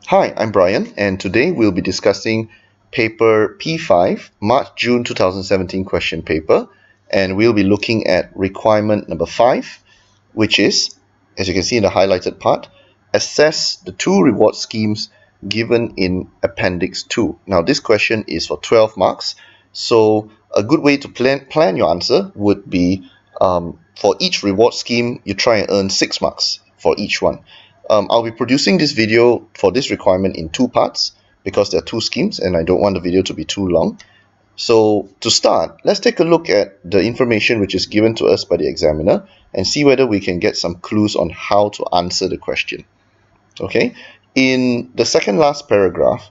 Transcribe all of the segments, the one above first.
Hi, I'm Brian, and today we'll be discussing paper P5, March-June 2017 question paper, and we'll be looking at requirement number 5, which is, as you can see in the highlighted part, assess the two reward schemes given in Appendix 2. Now, this question is for 12 marks, so a good way to plan your answer would be for each reward scheme, you try and earn 6 marks for each one. I'll be producing this video for this requirement in two parts because there are two schemes and I don't want the video to be too long. So to start, let's take a look at the information which is given to us by the examiner and see whether we can get some clues on how to answer the question. Okay, in the second last paragraph,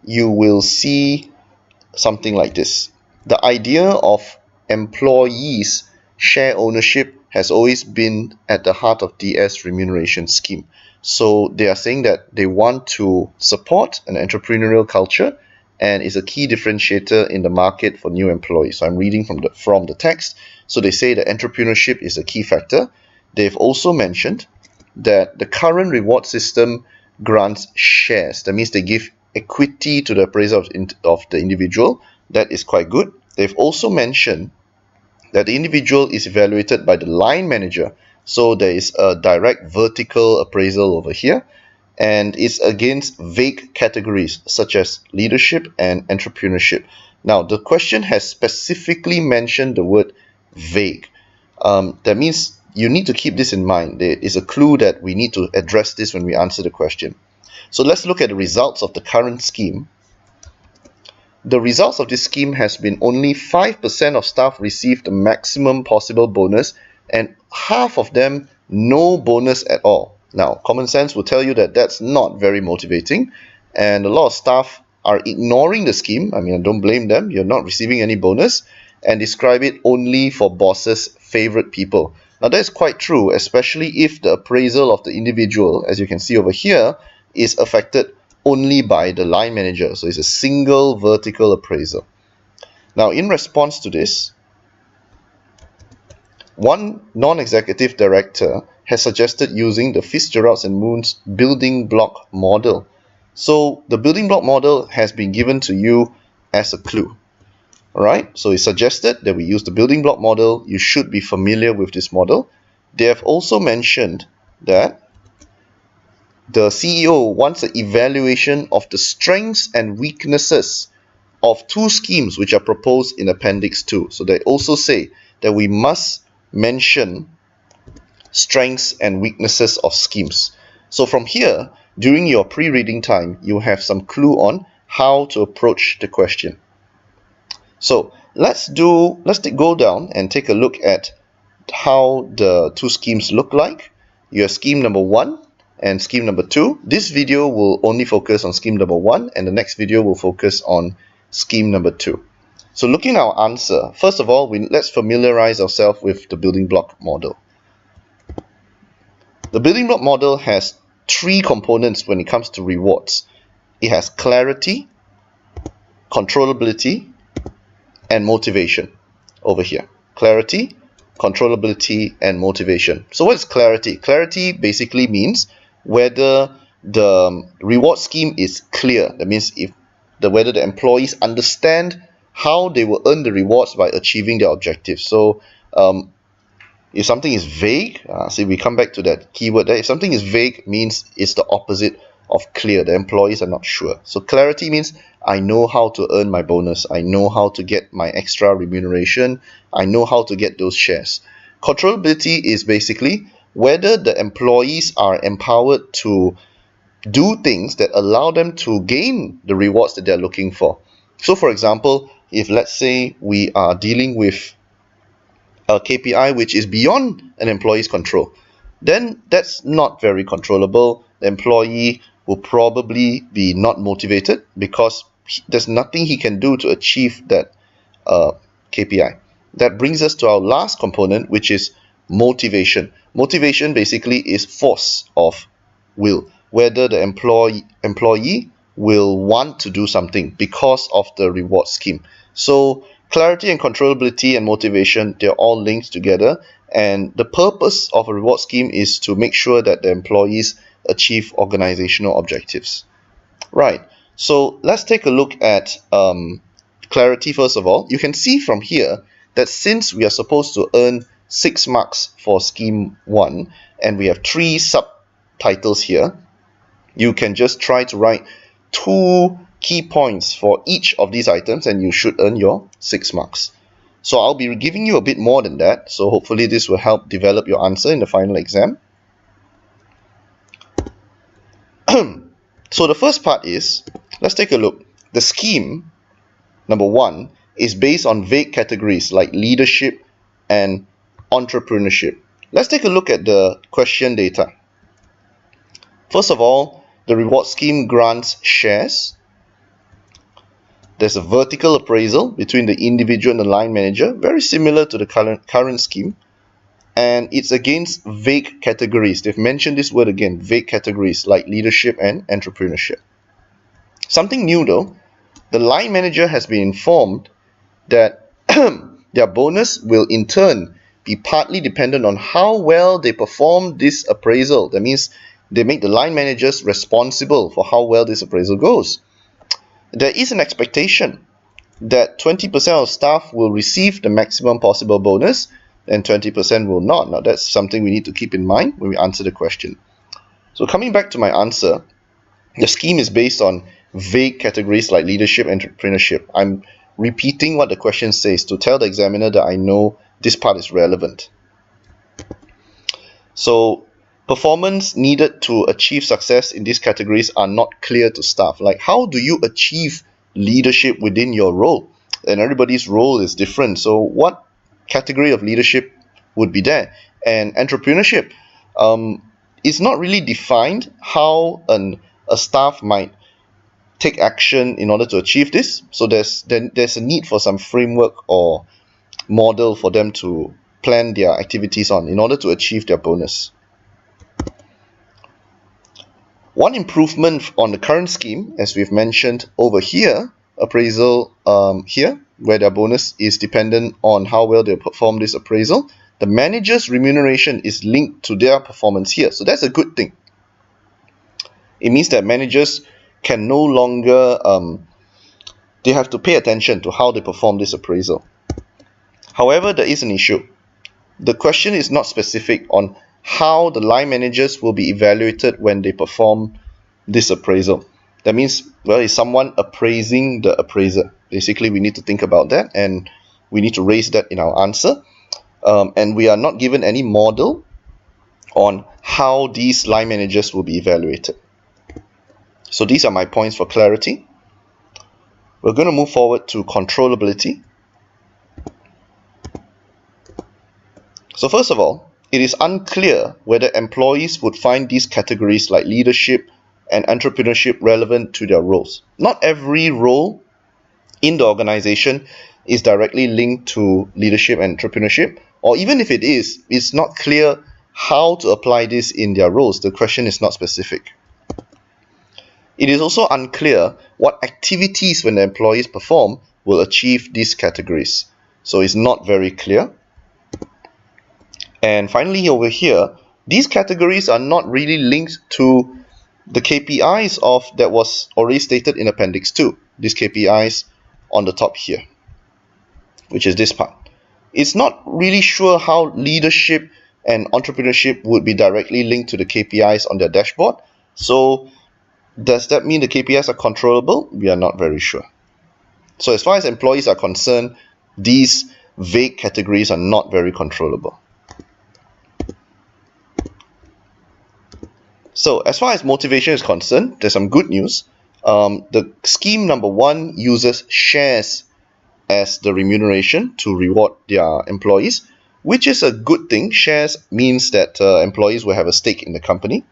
you will see something like this. The idea of employees' share ownership has always been at the heart of DS remuneration scheme. So they are saying that they want to support an entrepreneurial culture and is a key differentiator in the market for new employees. So I'm reading from the text. So they say that entrepreneurship is a key factor. They've also mentioned that the current reward system grants shares. That means they give equity to the appraisal of the individual. That is quite good. They've also mentioned that the individual is evaluated by the line manager. So there is a direct vertical appraisal over here, and it's against vague categories such as leadership and entrepreneurship. Now, the question has specifically mentioned the word vague. That means you need to keep this in mind. There is a clue that we need to address this when we answer the question. So let's look at the results of the current scheme. The results of this scheme has been only 5% of staff received the maximum possible bonus and half of them no bonus at all. Now, common sense will tell you that that's not very motivating, and a lot of staff are ignoring the scheme. I mean, I don't blame them. You're not receiving any bonus, and describe it only for bosses' favorite people. Now, that's quite true, especially if the appraisal of the individual, as you can see over here, is affected only by the line manager. So it's a single vertical appraisal. Now, in response to this, one non-executive director has suggested using the Fitzgerald and Moon's building block model. So the building block model has been given to you as a clue. Alright, so it's suggested that we use the building block model. You should be familiar with this model. They have also mentioned that the CEO wants an evaluation of the strengths and weaknesses of two schemes which are proposed in Appendix 2. So they also say that we must mention strengths and weaknesses of schemes. So from here, during your pre-reading time, you have some clue on how to approach the question. So let's go down and take a look at how the two schemes look like. You have scheme number 1 and scheme number 2. This video will only focus on scheme number 1, and the next video will focus on scheme number 2. So looking at our answer, first of all, let's familiarize ourselves with the building block model. The building block model has 3 components when it comes to rewards. It has clarity, controllability, and motivation over here. Clarity, controllability, and motivation. So what is clarity? Clarity basically means whether the reward scheme is clear. That means whether the employees understand how they will earn the rewards by achieving their objectives. So if something is vague, see, we come back to that keyword there. If something is vague, means it's the opposite of clear. The employees are not sure. So clarity means I know how to earn my bonus. I know how to get my extra remuneration. I know how to get those shares. Controllability is basically whether the employees are empowered to do things that allow them to gain the rewards that they're looking for. So for example, if let's say we are dealing with a KPI which is beyond an employee's control, then that's not very controllable. The employee will probably be not motivated because there's nothing he can do to achieve that KPI. That brings us to our last component, which is motivation. Motivation basically is force of will, whether the employee will want to do something because of the reward scheme. So clarity and controllability and motivation, they're all linked together, and the purpose of a reward scheme is to make sure that the employees achieve organizational objectives. Right, so let's take a look at clarity first of all. You can see from here that since we are supposed to earn 6 marks for scheme 1 and we have 3 subtitles here, you can just try to write 2 key points for each of these items and you should earn your 6 marks. So I'll be giving you a bit more than that, so hopefully this will help develop your answer in the final exam. So the first part is, let's take a look. The scheme, number 1, is based on vague categories like leadership and entrepreneurship. Let's take a look at the question data. First of all, the reward scheme grants shares. There's a vertical appraisal between the individual and the line manager, very similar to the current scheme. And it's against vague categories. They've mentioned this word again, vague categories like leadership and entrepreneurship. Something new though, the line manager has been informed that their bonus will in turn be partly dependent on how well they perform this appraisal. That means they make the line managers responsible for how well this appraisal goes. There is an expectation that 20% of staff will receive the maximum possible bonus and 20% will not. Now that's something we need to keep in mind when we answer the question. So coming back to my answer, the scheme is based on vague categories like leadership and entrepreneurship. I'm repeating what the question says to tell the examiner that I know this part is relevant. So performance needed to achieve success in these categories are not clear to staff. Like, how do you achieve leadership within your role? And everybody's role is different. So what category of leadership would be there? And entrepreneurship, it's not really defined how a staff might take action in order to achieve this. So there's a need for some framework or model for them to plan their activities on in order to achieve their bonus. One improvement on the current scheme, as we've mentioned over here, appraisal here, where their bonus is dependent on how well they perform this appraisal, the manager's remuneration is linked to their performance here. So that's a good thing. It means that managers can no longer, they have to pay attention to how they perform this appraisal. However, there is an issue. The question is not specific on how the line managers will be evaluated when they perform this appraisal. That means, well, is someone appraising the appraiser? Basically, we need to think about that and we need to raise that in our answer. And we are not given any model on how these line managers will be evaluated. So these are my points for clarity. We're going to move forward to controllability. So first of all, it is unclear whether employees would find these categories like leadership and entrepreneurship relevant to their roles. Not every role in the organization is directly linked to leadership and entrepreneurship, or even if it is, it's not clear how to apply this in their roles. The question is not specific. It is also unclear what activities when the employees perform will achieve these categories. So it's not very clear. And finally over here, these categories are not really linked to the KPIs that was already stated in Appendix 2. These KPIs on the top here, which is this part. It's not really sure how leadership and entrepreneurship would be directly linked to the KPIs on their dashboard. So does that mean the KPIs are controllable? We are not very sure. So as far as employees are concerned, these vague categories are not very controllable. So as far as motivation is concerned, there's some good news. The scheme number 1 uses shares as the remuneration to reward their employees, which is a good thing. Shares means that employees will have a stake in the company.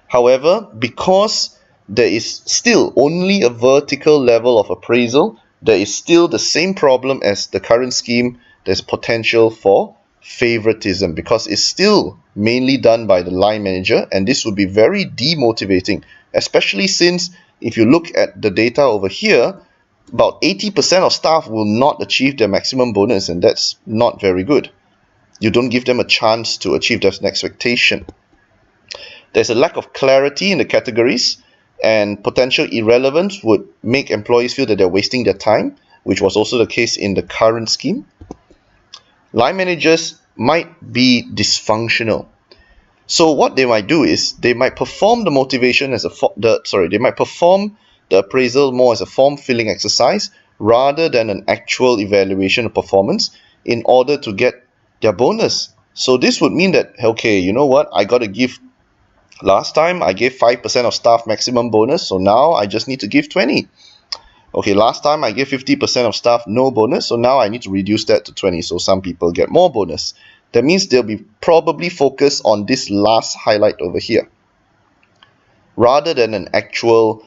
However, because there is still only a vertical level of appraisal, there is still the same problem as the current scheme. There's potential for favoritism because it's still mainly done by the line manager, and this would be very demotivating, especially since if you look at the data over here, about 80% of staff will not achieve their maximum bonus, and that's not very good. You don't give them a chance to achieve their expectation. There's a lack of clarity in the categories, and potential irrelevance would make employees feel that they're wasting their time, which was also the case in the current scheme. Line managers might be dysfunctional. So what they might do is they might perform the motivation as they might perform the appraisal more as a form-filling exercise rather than an actual evaluation of performance in order to get their bonus. So this would mean that, okay, you know what, I got to give. Last time I gave 5% of staff maximum bonus, so now I just need to give 20. Okay, last time I gave 50% of staff no bonus, so now I need to reduce that to 20, so some people get more bonus. That means they'll be probably focused on this last highlight over here, rather than an actual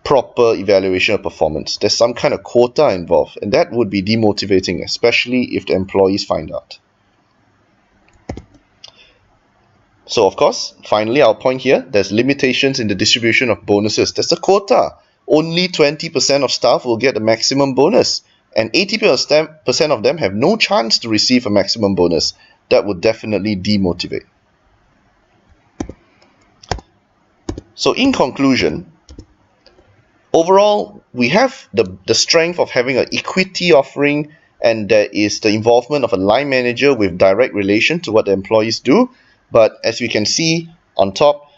proper evaluation of performance. There's some kind of quota involved, and that would be demotivating, especially if the employees find out. So of course, finally, our point here, there's limitations in the distribution of bonuses. There's a quota. Only 20% of staff will get the maximum bonus, and 80% of them have no chance to receive a maximum bonus. That would definitely demotivate. So in conclusion, overall, we have the strength of having an equity offering, and there is the involvement of a line manager with direct relation to what the employees do. But as we can see on top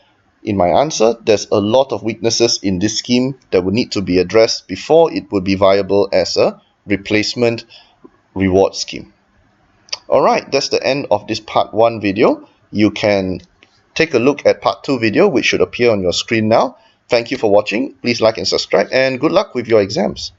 in my answer, there's a lot of weaknesses in this scheme that would need to be addressed before it would be viable as a replacement reward scheme. Alright, that's the end of this part 1 video. You can take a look at part 2 video, which should appear on your screen now. Thank you for watching. Please like and subscribe, and good luck with your exams.